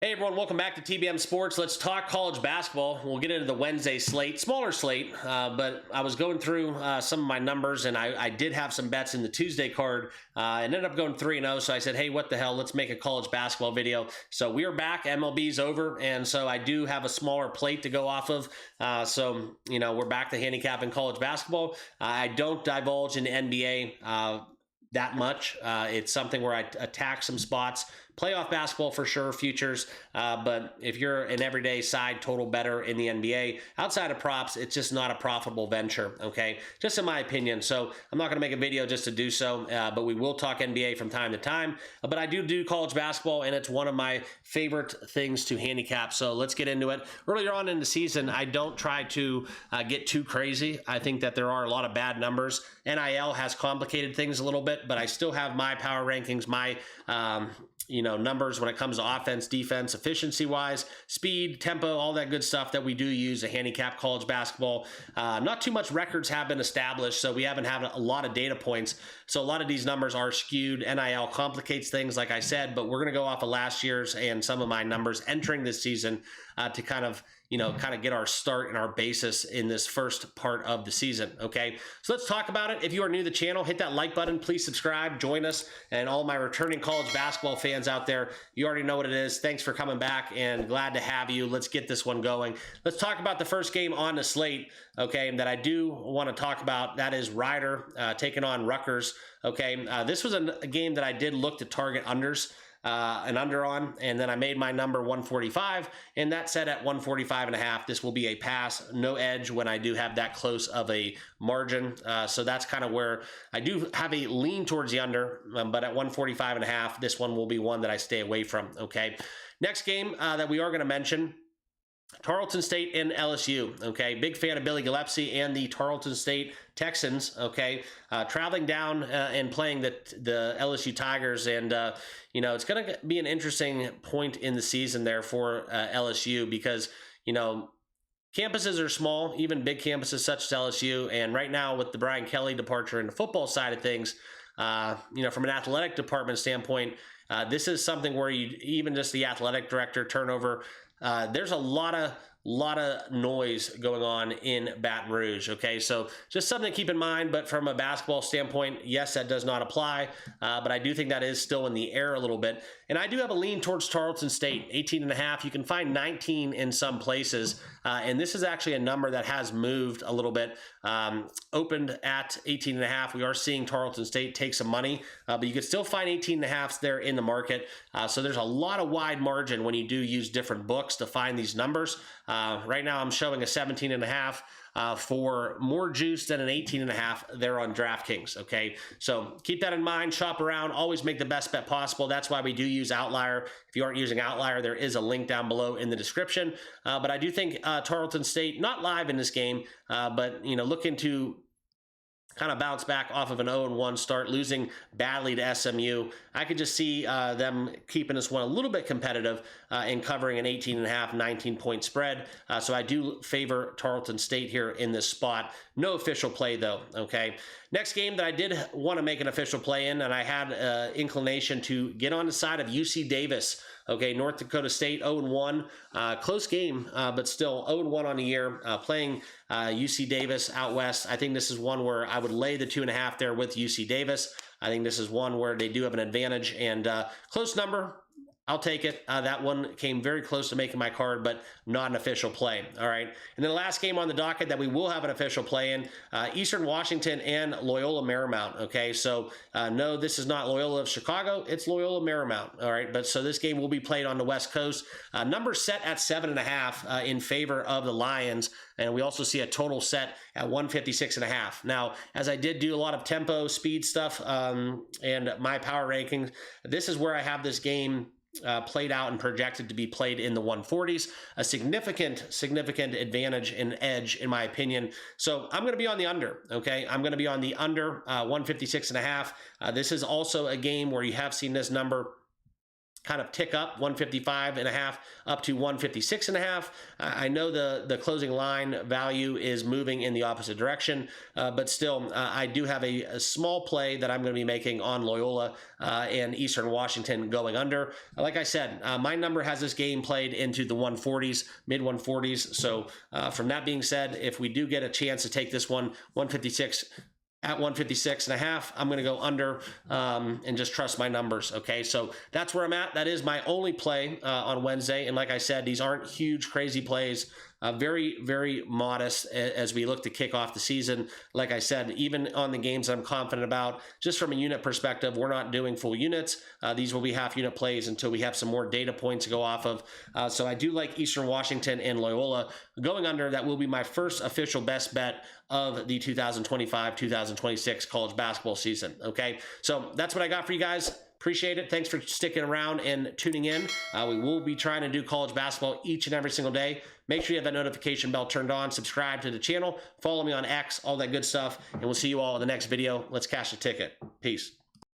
Hey everyone, welcome back to TBM Sports. Let's talk college basketball. We'll get into the Wednesday slate, smaller slate, but I was going through some of my numbers, and I did have some bets in the Tuesday card. I ended up going 3-0, so I said, hey, what the hell, let's make a college basketball video. So we are back, MLB's over, and so I do have a smaller plate to go off of. We're back to handicapping college basketball. I don't divulge into NBA that much. It's something where I attack some spots. Playoff basketball for sure, futures. But if you're an everyday side total bettor in the NBA, outside of props, it's just not a profitable venture, okay? Just in my opinion. So I'm not going to make a video just to do so, but we will talk NBA from time to time. But I do college basketball, and it's one of my favorite things to handicap. So let's get into it. Earlier on in the season, I don't try to get too crazy. I think that there are a lot of bad numbers. NIL has complicated things a little bit, but I still have my power rankings, my numbers when it comes to offense, defense, efficiency-wise, speed, tempo, all that good stuff that we do use to handicap college basketball. Not too much records have been established, so we haven't had a lot of data points. So a lot of these numbers are skewed. NIL complicates things, like I said, but we're going to go off of last year's and some of my numbers entering this season to kind of get our start and our basis in this first part of the season, okay? So let's talk about it. If you are new to the channel, hit that like button. Please subscribe, join us, and all my returning college basketball fans out there, you already know what it is. Thanks for coming back, and glad to have you. Let's get this one going. Let's talk about the first game on the slate, okay, that I do want to talk about. That is Rider taking on Rutgers, okay? This was a game that I did look to target unders. An under on, and then I made my number 145, and that set at 145.5. This will be a pass, no edge when I do have that close of a margin. So that's kind of where I do have a lean towards the under, but at 145.5, this one will be one that I stay away from, okay? Next game that we are going to mention, Tarleton State and LSU, okay? Big fan of Billy Gillespie and the Tarleton State Texans, okay? Traveling down and playing the LSU Tigers, and, it's going to be an interesting point in the season there for LSU because, campuses are small, even big campuses such as LSU, and right now with the Brian Kelly departure in the football side of things, from an athletic department standpoint, this is something where even just the athletic director turnover, there's a lot of noise going on in Baton Rouge, okay? So just something to keep in mind, but from a basketball standpoint, yes, that does not apply, but I do think that is still in the air a little bit. And I do have a lean towards Tarleton State, 18.5. You can find 19 in some places, and this is actually a number that has moved a little bit. Opened at 18.5. We are seeing Tarleton State take some money, but you can still find 18.5s there in the market. So there's a lot of wide margin when you do use different books to find these numbers. Right now I'm showing a 17.5 for more juice than an 18.5 there on DraftKings, okay? So keep that in mind, shop around, always make the best bet possible. That's why we do use Outlier. If you aren't using Outlier, there is a link down below in the description. But I do think Tarleton State, not live in this game, but, looking to kind of bounce back off of an 0-1 start, losing badly to SMU. I could just see them keeping this one a little bit competitive and covering an 18.5, 19-point spread. So I do favor Tarleton State here in this spot. No official play, though, okay? Next game that I did want to make an official play in, and I had inclination to get on the side of UC Davis. Okay, North Dakota State 0-1, close game, but still 0-1 on the year, playing UC Davis out west. I think this is one where I would lay the 2.5 there with UC Davis. I think this is one where they do have an advantage, and close number, I'll take it. That one came very close to making my card, but not an official play. All right. And then the last game on the docket that we will have an official play in, Eastern Washington and Loyola Marymount. Okay. So no, this is not Loyola of Chicago. It's Loyola Marymount. All right. But so this game will be played on the West Coast. Number set at 7.5 in favor of the Lions. And we also see a total set at 156.5. Now, as I did do a lot of tempo, speed stuff, and my power rankings, this is where I have this game played out and projected to be played in the 140s, a significant advantage and edge in my opinion. So I'm going to be on the under, okay? I'm going to be on the under 156.5. This is also a game where you have seen this number kind of tick up 155.5 up to 156.5. I know the closing line value is moving in the opposite direction, but still I do have a small play that I'm going to be making on Loyola and Eastern Washington going under. Like I said, my number has this game played into the 140s, mid 140s. So from that being said, if we do get a chance to take this one 156 at 156.5, I'm going to go under and just trust my numbers. Okay, so that's where I'm at. That is my only play on Wednesday. And like I said, these aren't huge, crazy plays. Very, very modest as we look to kick off the season. Like I said, even on the games I'm confident about, just from a unit perspective, we're not doing full units. These will be half unit plays until we have some more data points to go off of. So I do like Eastern Washington and Loyola going under. That will be my first official best bet of the 2025-2026 college basketball season. Okay, so that's what I got for you guys. Appreciate it. Thanks for sticking around and tuning in. We will be trying to do college basketball each and every single day. Make sure you have that notification bell turned on, subscribe to the channel, follow me on X, all that good stuff, and we'll see you all in the next video. Let's cash the ticket. Peace.